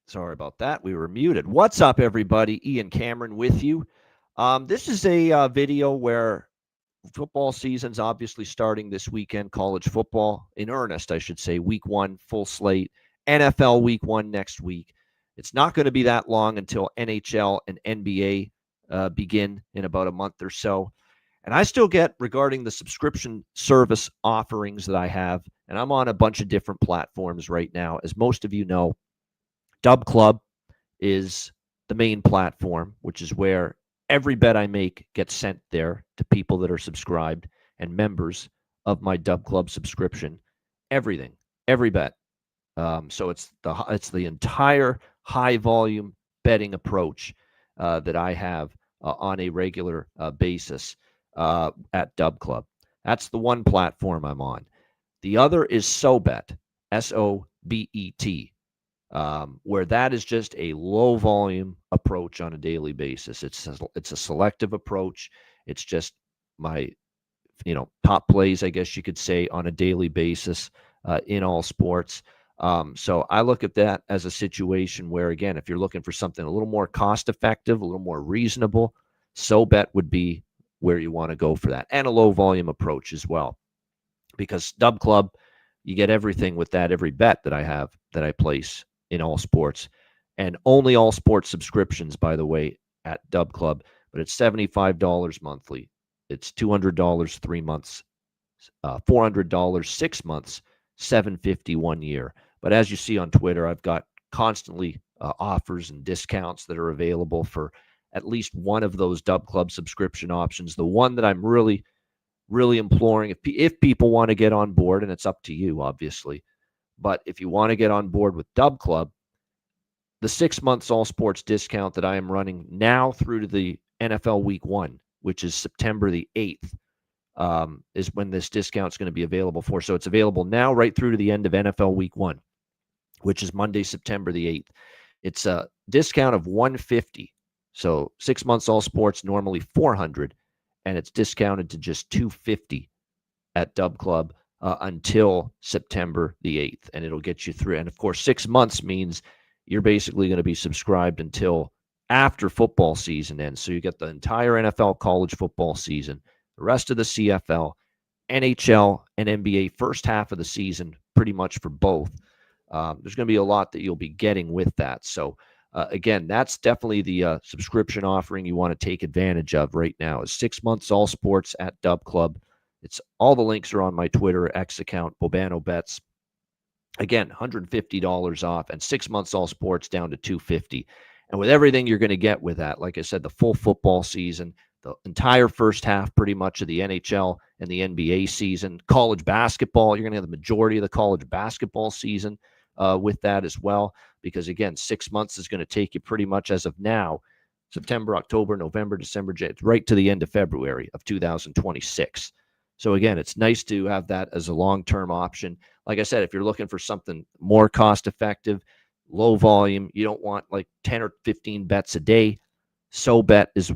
Sorry about that. We were muted. What's up, everybody? Ian Cameron with you. This is a video where football season's obviously starting this weekend. College football in earnest, I should say. Week 1, full slate. NFL Week 1 next week. It's not going to be that long until NHL and NBA begin in about a month or so. And I still get, regarding the subscription service offerings that I have, and I'm on a bunch of different platforms right now. As most of you know, Dub Club is the main platform, which is where every bet I make gets sent there to people that are subscribed and members of my Dub Club subscription. Everything, every bet. So it's the entire high volume betting approach that I have on a regular basis at Dub Club. That's the one platform I'm on. The other is SoBet, SoBet, where that is just a low volume approach on a daily basis. It's a selective approach. It's just my top plays, I guess you could say, on a daily basis in all sports. So I look at that as a situation where, again, if you're looking for something a little more cost effective, a little more reasonable, SoBet would be where you want to go for that, and a low volume approach as well. Because Dub Club, you get everything with that, every bet that I have that I place in all sports, and only all sports subscriptions, by the way, at Dub Club. But it's $75 monthly. It's $200 3 months, $400 6 months, $750 1 year. But as you see on Twitter, I've got constantly offers and discounts that are available for at least one of those Dub Club subscription options. The one that I'm really imploring, if people want to get on board, and it's up to you, obviously, but if you want to get on board with Dub Club, the 6 months all sports discount that I am running now through to the NFL Week 1, which is September the 8th, is when this discount is going to be available for. So it's available now right through to the end of NFL Week 1, which is Monday, September the 8th. It's a discount of $150. So 6 months all sports, normally $400, and it's discounted to just $250 at Dub Club until September the 8th, and it'll get you through. And of course, 6 months means you're basically going to be subscribed until after football season ends. So you get the entire NFL college football season, the rest of the CFL, NHL, and NBA first half of the season, pretty much for both. There's going to be a lot that you'll be getting with that. So again, that's definitely the subscription offering you want to take advantage of right now. Is 6 months all sports at Dub Club. It's all the links are on my Twitter X account, Bobano Bets. Again, $150 off, and 6 months all sports down to $250. And with everything you're going to get with that, like I said, the full football season, the entire first half pretty much of the NHL and the NBA season, college basketball, you're going to have the majority of the college basketball season with that as well. Because again, 6 months is going to take you pretty much as of now, September, October, November, December, right to the end of February of 2026. So again, it's nice to have that as a long-term option. Like I said, if you're looking for something more cost-effective, low volume, you don't want like 10 or 15 bets a day, SoBet is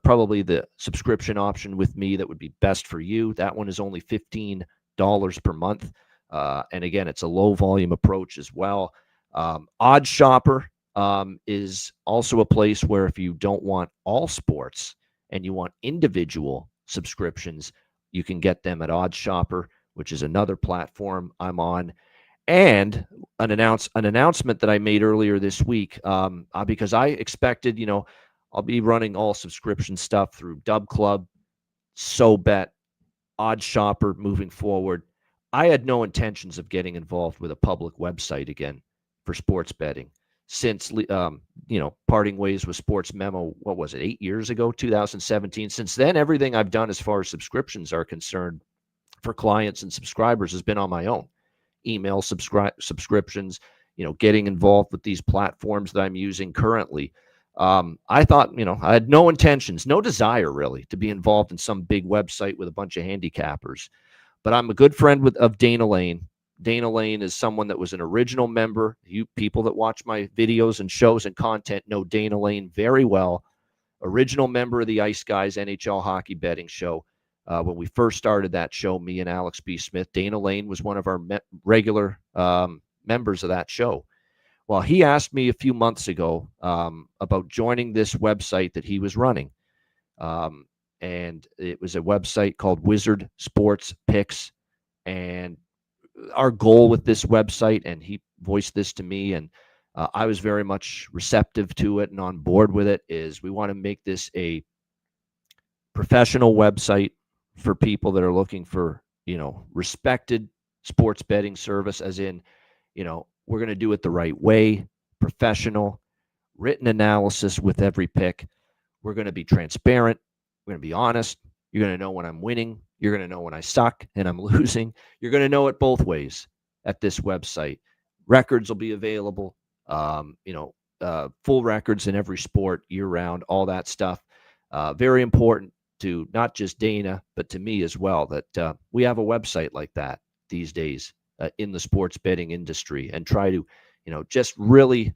probably the subscription option with me that would be best for you. That one is only $15 per month. And again, it's a low-volume approach as well. Odd Shopper is also a place where if you don't want all sports and you want individual subscriptions, you can get them at Odd Shopper, which is another platform I'm on. And an announcement that I made earlier this week, because I expected, I'll be running all subscription stuff through Dub Club, SoBet, Odd Shopper moving forward. I had no intentions of getting involved with a public website again for sports betting since, parting ways with Sports Memo, what was it, 8 years ago, 2017. Since then, everything I've done as far as subscriptions are concerned for clients and subscribers has been on my own. Email subscriptions, getting involved with these platforms that I'm using currently. I thought, I had no intentions, no desire really to be involved in some big website with a bunch of handicappers. But I'm a good friend of Dana Lane. Dana Lane is someone that was an original member. You people that watch my videos and shows and content know Dana Lane very well. Original member of the Ice Guys NHL hockey betting show. When we first started that show, me and Alex B. Smith, Dana Lane was one of our regular members of that show. Well, he asked me a few months ago about joining this website that he was running. And it was a website called Wizard Sports Picks. And our goal with this website, and he voiced this to me, and I was very much receptive to it and on board with it, is we want to make this a professional website for people that are looking for, respected sports betting service, as in, we're going to do it the right way, professional, written analysis with every pick. We're going to be transparent. We're going to be honest. You're going to know when I'm winning. You're going to know when I suck and I'm losing. You're going to know it both ways at this website. Records will be available, full records in every sport year round, all that stuff. Very important to not just Dana, but to me as well, that we have a website like that these days in the sports betting industry, and try to, just really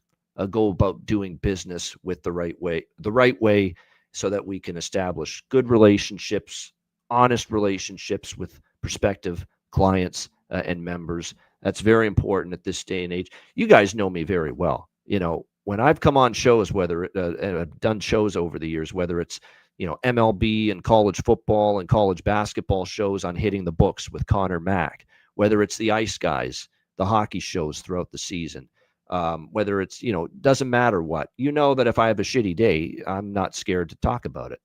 go about doing business with the right way, so that we can establish good relationships, honest relationships with prospective clients and members. That's very important at this day and age. You guys know me very well. When I've come on shows, whether I've done shows over the years, whether it's MLB and college football and college basketball shows on Hitting the Books with Connor Mack, whether it's the Ice Guys, the hockey shows throughout the season, whether it's, doesn't matter what, that if I have a shitty day, I'm not scared to talk about it.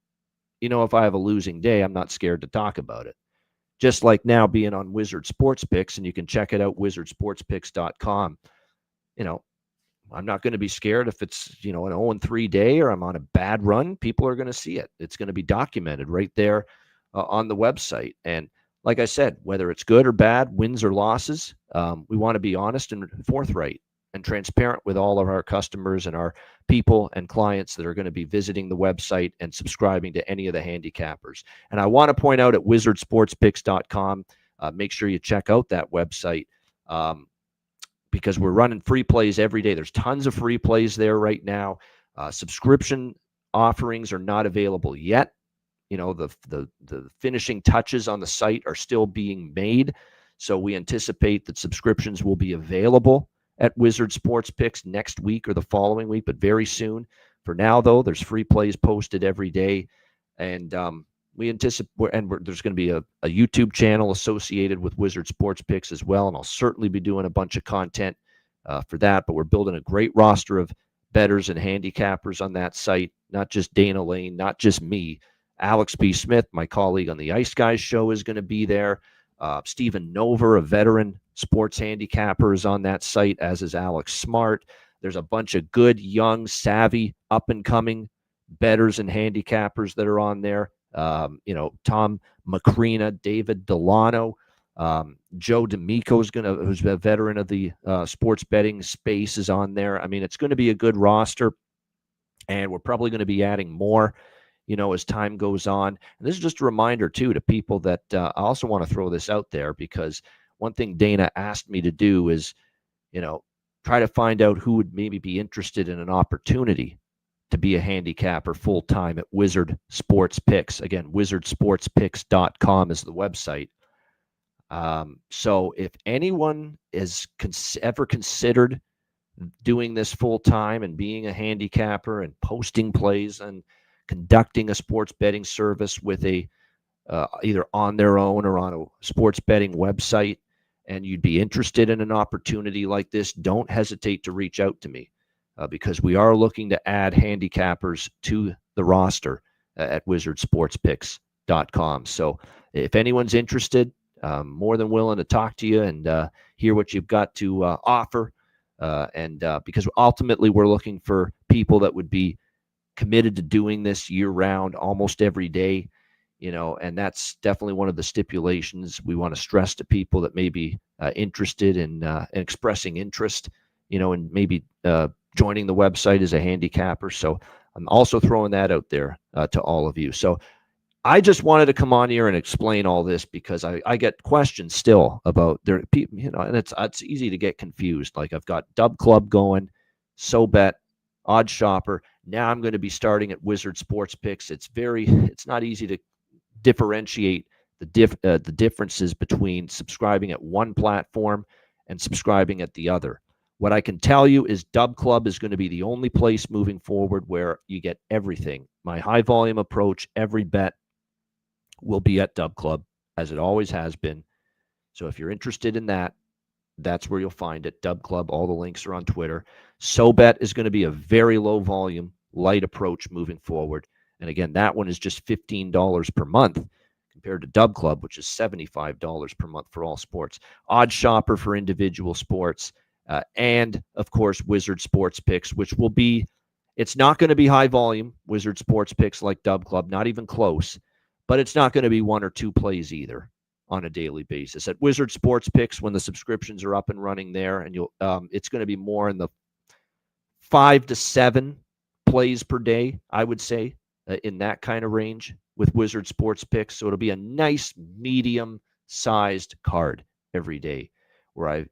If I have a losing day, I'm not scared to talk about it. Just like now being on Wizard Sports Picks, and you can check it out, wizardsportspicks.com. I'm not going to be scared if it's, an 0-3 day or I'm on a bad run. People are going to see it. It's going to be documented right there on the website. And like I said, whether it's good or bad, wins or losses, we want to be honest and forthright and transparent with all of our customers and our people and clients that are going to be visiting the website and subscribing to any of the handicappers. And I want to point out at wizardsportspicks.com, make sure you check out that website. Because we're running free plays every day. There's tons of free plays there right now. Subscription offerings are not available yet. The finishing touches on the site are still being made. So we anticipate that subscriptions will be available at Wizard Sports Picks next week or the following week, but very soon. For now, though, there's free plays posted every day. And we anticipate, and there's going to be a YouTube channel associated with Wizard Sports Picks as well, and I'll certainly be doing a bunch of content for that. But we're building a great roster of bettors and handicappers on that site, not just Dana Lane, not just me. Alex B. Smith, my colleague on the Ice Guys show, is going to be there. Stephen Nover, a veteran sports handicapper, is on that site, as is Alex Smart. There's a bunch of good, young, savvy, up-and-coming bettors and handicappers that are on there. Tom Macrina, David Delano, Joe D'Amico who's a veteran of the sports betting space, is on there. I mean, it's going to be a good roster, and we're probably going to be adding more, as time goes on. And this is just a reminder too to people that I also want to throw this out there, because one thing Dana asked me to do is, try to find out who would maybe be interested in an opportunity to be a handicapper full-time at Wizard Sports Picks. Again, wizardsportspicks.com is the website. So if anyone is ever considered doing this full-time and being a handicapper and posting plays and conducting a sports betting service with a either on their own or on a sports betting website, and you'd be interested in an opportunity like this, don't hesitate to reach out to me. Because we are looking to add handicappers to the roster at wizardsportspicks.com. So if anyone's interested, more than willing to talk to you and hear what you've got to offer. Because ultimately we're looking for people that would be committed to doing this year round, almost every day, and that's definitely one of the stipulations we want to stress to people that may be interested in expressing interest, and maybe joining the website as a handicapper. So I'm also throwing that out there to all of you. So I just wanted to come on here and explain all this, because I get questions still about their people, and it's easy to get confused. Like, I've got Dub Club going, SoBet, Odd Shopper. Now I'm going to be starting at Wizard Sports Picks. It's not easy to differentiate the differences between subscribing at one platform and subscribing at the other. What I can tell you is Dub Club is going to be the only place moving forward where you get everything. My high volume approach, every bet will be at Dub Club, as it always has been. So if you're interested in that, that's where you'll find it. Dub Club, all the links are on Twitter. SoBet is going to be a very low volume, light approach moving forward. And again, that one is just $15 per month compared to Dub Club, which is $75 per month for all sports. Odd Shopper for individual sports. And, of course, Wizard Sports Picks, which will be, it's not going to be high volume, Wizard Sports Picks like Dub Club, not even close, but it's not going to be one or two plays either on a daily basis. At Wizard Sports Picks, when the subscriptions are up and running there, and it's going to be more in the 5 to 7 plays per day, I would say, in that kind of range with Wizard Sports Picks. So it'll be a nice medium-sized card every day where I,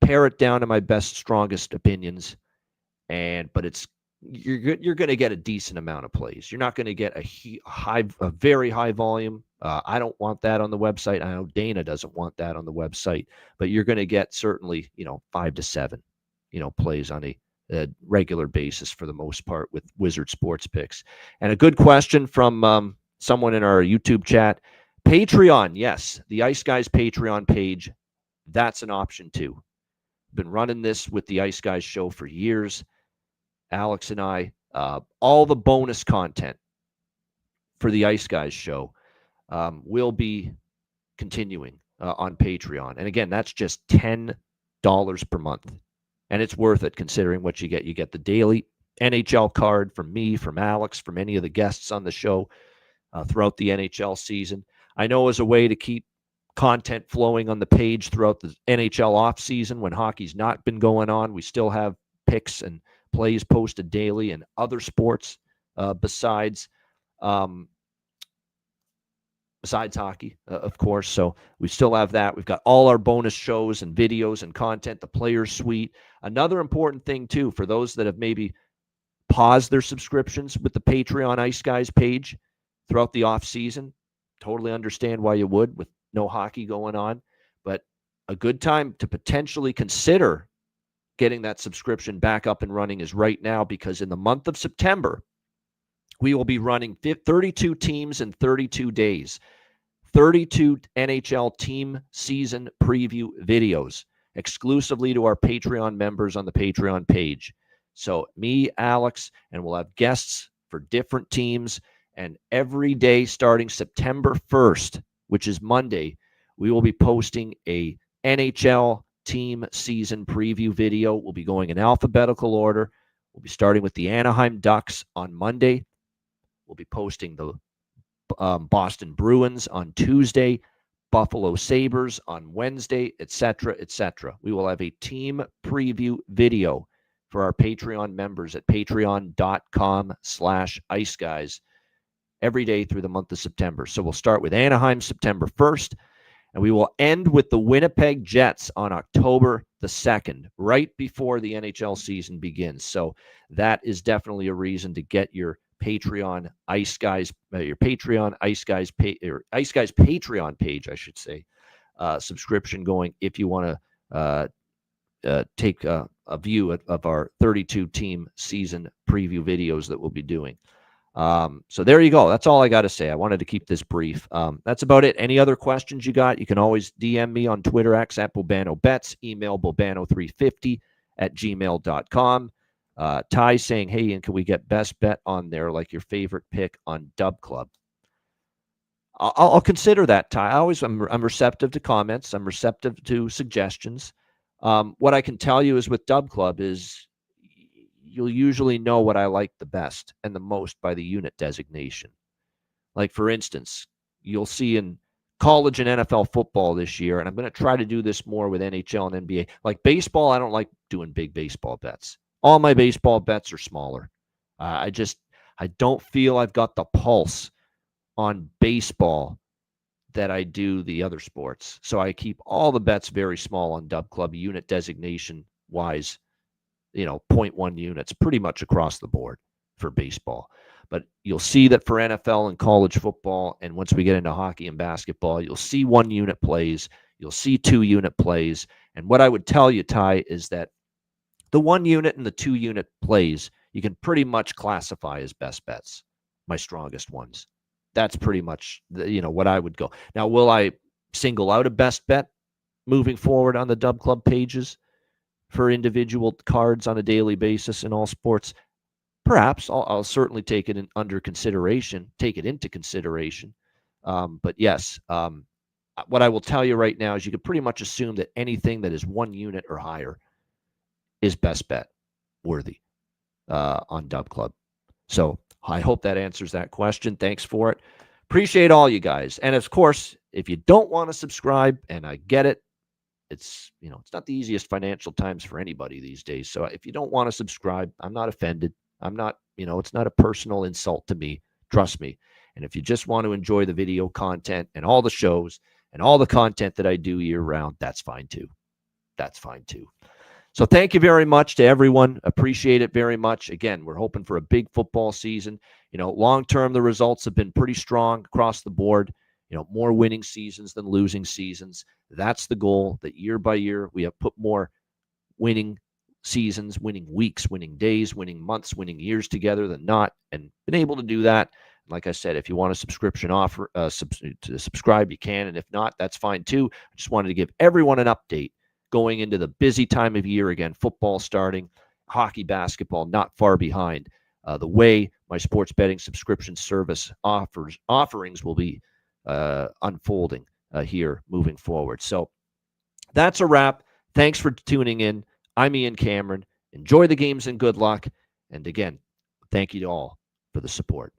pare it down to my best, strongest opinions, but you're going to get a decent amount of plays. You're not going to get a very high volume. I don't want that on the website. I know Dana doesn't want that on the website, but you're going to get certainly 5 to 7 plays on a regular basis for the most part with Wizard Sports Picks. And a good question from someone in our YouTube chat. Patreon, yes, the Ice Guys Patreon page, that's an option too. Been running this with the Ice Guys show for years. Alex and I, all the bonus content for the Ice Guys show will be continuing on Patreon. And again, that's just $10 per month. And it's worth it considering what you get. You get the daily NHL card from me, from Alex, from any of the guests on the show throughout the NHL season. I know as a way to keep content flowing on the page throughout the NHL offseason when hockey's not been going on, we still have picks and plays posted daily and other sports besides hockey, of course. So we still have that. We've got all our bonus shows and videos and content, the Players Suite. Another important thing, too, for those that have maybe paused their subscriptions with the Patreon Ice Guys page throughout the offseason, totally understand why you would with no hockey going on. But a good time to potentially consider getting that subscription back up and running is right now, because in the month of September, we will be running 32 teams in 32 days, 32 NHL team season preview videos exclusively to our Patreon members on the Patreon page. So me, Alex, and we'll have guests for different teams. And every day starting September 1st, which is Monday, we will be posting a NHL team season preview video. We'll be going in alphabetical order. We'll be starting with the Anaheim Ducks on Monday. We'll be posting the Boston Bruins on Tuesday, Buffalo Sabres on Wednesday, etc., etc. We will have a team preview video for our Patreon members at patreon.com/iceguys every day through the month of September. So we'll start with Anaheim September 1st, and we will end with the Winnipeg Jets on October the 2nd, right before the NHL season begins. So that is definitely a reason to get your Patreon Ice Guys, your Patreon Ice Guys, or Ice Guys Patreon page, I should say, subscription going if you want to take a view of our 32 team season preview videos that we'll be doing. So there you go. That's all I got to say. I wanted to keep this brief. That's about it. Any other questions you got, you can always DM me on Twitter, X at BobanoBets, email bobano350@gmail.com. Ty saying, hey, and can we get best bet on there, like your favorite pick on Dub Club? I'll consider that, Ty. I'm receptive to comments. I'm receptive to suggestions. What I can tell you is with Dub Club is you'll usually know what I like the best and the most by the unit designation. Like, for instance, you'll see in college and NFL football this year, and I'm going to try to do this more with NHL and NBA. Like baseball, I don't like doing big baseball bets. All my baseball bets are smaller. I don't feel I've got the pulse on baseball that I do the other sports. So I keep all the bets very small on Dub Club, unit designation wise, 0.1 units pretty much across the board for baseball. But you'll see that for NFL and college football, and once we get into hockey and basketball, you'll see 1 unit plays, you'll see 2 unit plays. And what I would tell you, Ty, is that The 1 unit and the 2 unit plays, you can pretty much classify as best bets, my strongest ones. That's pretty much what I would go. Now, will I single out a best bet moving forward on the Dub Club pages for individual cards on a daily basis in all sports? Perhaps I'll certainly take it into consideration. But yes, what I will tell you right now is you can pretty much assume that anything that is 1 unit or higher is best bet worthy on Dub Club. So I hope that answers that question. Thanks for it. Appreciate all you guys. And of course, if you don't want to subscribe, and I get it, it's not the easiest financial times for anybody these days. So if you don't want to subscribe, I'm not offended. I'm not, it's not a personal insult to me. Trust me. And if you just want to enjoy the video content and all the shows and all the content that I do year round, that's fine too. That's fine too. So thank you very much to everyone. Appreciate it very much. Again, we're hoping for a big football season. Long term, the results have been pretty strong across the board. More winning seasons than losing seasons. That's the goal, that year by year we have put more winning seasons, winning weeks, winning days, winning months, winning years together than not, and been able to do that. Like I said, if you want a subscription offer to subscribe, you can. And if not, that's fine too. I just wanted to give everyone an update going into the busy time of year again, football starting, hockey, basketball not far behind. The way my sports betting subscription service offerings will be unfolding here moving forward. So that's a wrap. Thanks for tuning in. I'm Ian Cameron. Enjoy the games and good luck. And again, thank you to all for the support.